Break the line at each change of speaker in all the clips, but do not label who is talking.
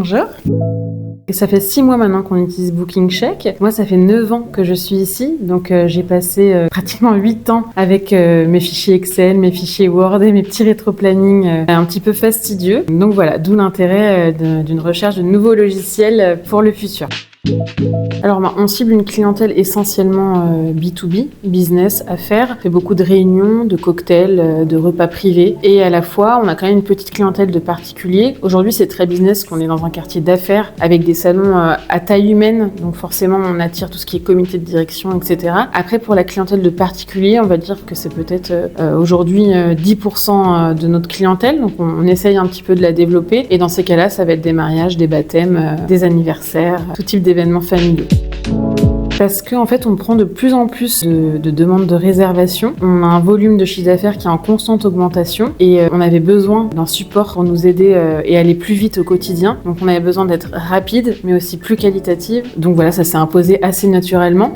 Bonjour. Et ça fait 6 mois maintenant qu'on utilise BookingCheck. Moi, ça fait 9 ans que je suis ici. Donc, j'ai passé pratiquement 8 ans avec mes fichiers Excel, mes fichiers Word et mes petits rétro-plannings un petit peu fastidieux. Donc voilà, d'où l'intérêt d'une recherche de nouveaux logiciels pour le futur. Alors, on cible une clientèle essentiellement B2B, business, affaires. On fait beaucoup de réunions, de cocktails, de repas privés. Et à la fois, on a quand même une petite clientèle de particuliers. Aujourd'hui, c'est très business qu'on est dans un quartier d'affaires avec des salons à taille humaine. Donc forcément, on attire tout ce qui est comité de direction, etc. Après, pour la clientèle de particuliers, on va dire que c'est peut-être aujourd'hui 10% de notre clientèle. Donc on essaye un petit peu de la développer. Et dans ces cas-là, ça va être des mariages, des baptêmes, des anniversaires, tout type d'événements familiaux. Parce qu'en fait, on prend de plus en plus de demandes de réservation. On a un volume de chiffre d'affaires qui est en constante augmentation et on avait besoin d'un support pour nous aider et aller plus vite au quotidien. Donc on avait besoin d'être rapide, mais aussi plus qualitative. Donc voilà, ça s'est imposé assez naturellement.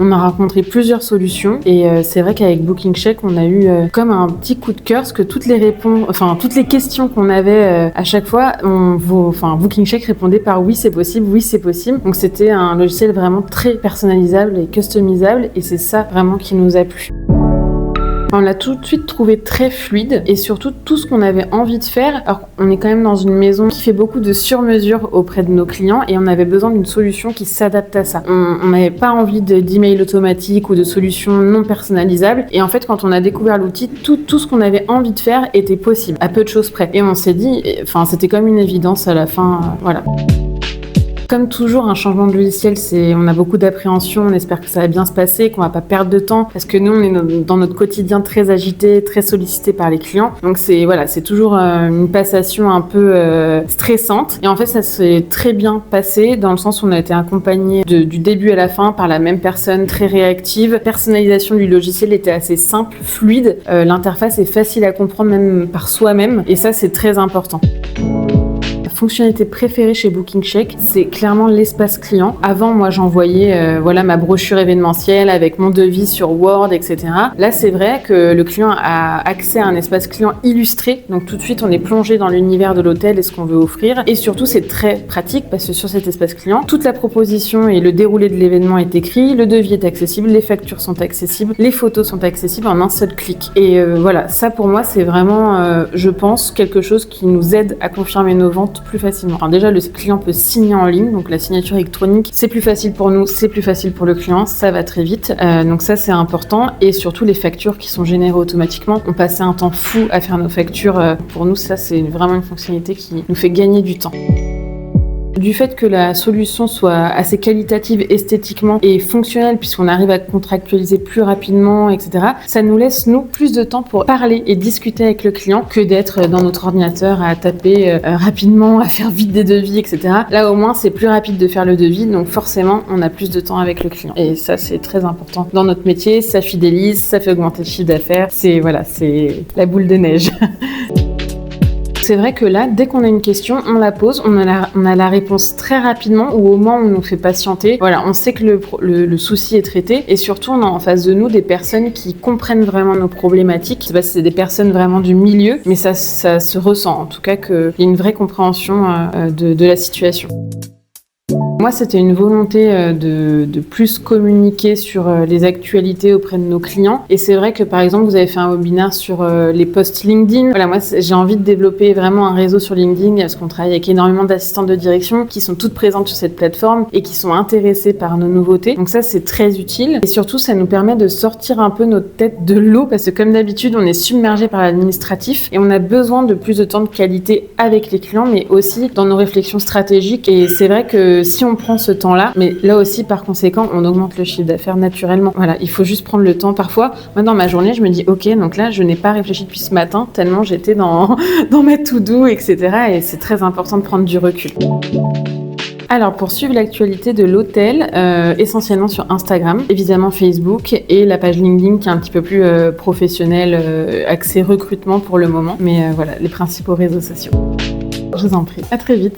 On a rencontré plusieurs solutions et c'est vrai qu'avec BookingCheck, on a eu comme un petit coup de cœur parce que toutes les questions qu'on avait à chaque fois, BookingCheck répondait par oui c'est possible, oui c'est possible. Donc c'était un logiciel vraiment très personnalisable et customisable et c'est ça vraiment qui nous a plu. On l'a tout de suite trouvé très fluide et surtout tout ce qu'on avait envie de faire. Alors on est quand même dans une maison qui fait beaucoup de sur-mesure auprès de nos clients et on avait besoin d'une solution qui s'adapte à ça. On n'avait pas envie d'email automatique ou de solutions non personnalisables et en fait quand on a découvert l'outil, tout ce qu'on avait envie de faire était possible, à peu de choses près. Et on s'est dit, c'était comme une évidence à la fin, voilà. Comme toujours, un changement de logiciel, on a beaucoup d'appréhension, on espère que ça va bien se passer, qu'on va pas perdre de temps, parce que nous, on est dans notre quotidien très agité, très sollicité par les clients. Donc c'est toujours une passation un peu stressante. Et en fait, ça s'est très bien passé, dans le sens où on a été accompagné du début à la fin par la même personne, très réactive. La personnalisation du logiciel était assez simple, fluide. L'interface est facile à comprendre même par soi-même, et ça, c'est très important. Fonctionnalité préférée chez BookingCheck, c'est clairement l'espace client. Avant, moi, j'envoyais ma brochure événementielle avec mon devis sur Word, etc. Là, c'est vrai que le client a accès à un espace client illustré. Donc, tout de suite, on est plongé dans l'univers de l'hôtel et ce qu'on veut offrir. Et surtout, c'est très pratique parce que sur cet espace client, toute la proposition et le déroulé de l'événement est écrit, le devis est accessible, les factures sont accessibles, les photos sont accessibles en un seul clic. Et ça, pour moi, c'est vraiment, je pense, quelque chose qui nous aide à confirmer nos ventes plus facilement. Enfin, déjà, le client peut signer en ligne, donc la signature électronique, c'est plus facile pour nous, c'est plus facile pour le client, ça va très vite. Donc ça, c'est important. Et surtout, les factures qui sont générées automatiquement. On passait un temps fou à faire nos factures. Pour nous, ça, c'est vraiment une fonctionnalité qui nous fait gagner du temps. Du fait que la solution soit assez qualitative esthétiquement et fonctionnelle, puisqu'on arrive à contractualiser plus rapidement, etc., ça nous laisse, nous, plus de temps pour parler et discuter avec le client que d'être dans notre ordinateur à taper rapidement, à faire vite des devis, etc. Là, au moins, c'est plus rapide de faire le devis, donc forcément, on a plus de temps avec le client. Et ça, c'est très important dans notre métier, ça fidélise, ça fait augmenter le chiffre d'affaires, c'est la boule de neige. C'est vrai que là, dès qu'on a une question, on la pose, on a la réponse très rapidement ou au moins on nous fait patienter. Voilà, on sait que le souci est traité et surtout on a en face de nous des personnes qui comprennent vraiment nos problématiques. Je sais pas si c'est des personnes vraiment du milieu, mais ça se ressent en tout cas qu'il y a une vraie compréhension de la situation. Moi, c'était une volonté de plus communiquer sur les actualités auprès de nos clients. Et c'est vrai que, par exemple, vous avez fait un webinaire sur les posts LinkedIn. Voilà, moi, j'ai envie de développer vraiment un réseau sur LinkedIn parce qu'on travaille avec énormément d'assistantes de direction qui sont toutes présentes sur cette plateforme et qui sont intéressées par nos nouveautés. Donc ça, c'est très utile. Et surtout, ça nous permet de sortir un peu notre tête de l'eau parce que, comme d'habitude, on est submergé par l'administratif et on a besoin de plus de temps de qualité avec les clients, mais aussi dans nos réflexions stratégiques. Et c'est vrai que si on prend ce temps-là, mais là aussi, par conséquent, on augmente le chiffre d'affaires naturellement. Voilà, il faut juste prendre le temps. Parfois, moi, dans ma journée, je me dis, ok, donc là, je n'ai pas réfléchi depuis ce matin, tellement j'étais dans ma to-do, etc. Et c'est très important de prendre du recul. Alors, pour suivre l'actualité de l'hôtel, essentiellement sur Instagram, évidemment Facebook et la page LinkedIn qui est un petit peu plus professionnelle, axée recrutement pour le moment. Mais voilà, les principaux réseaux sociaux. Je vous en prie, à très vite.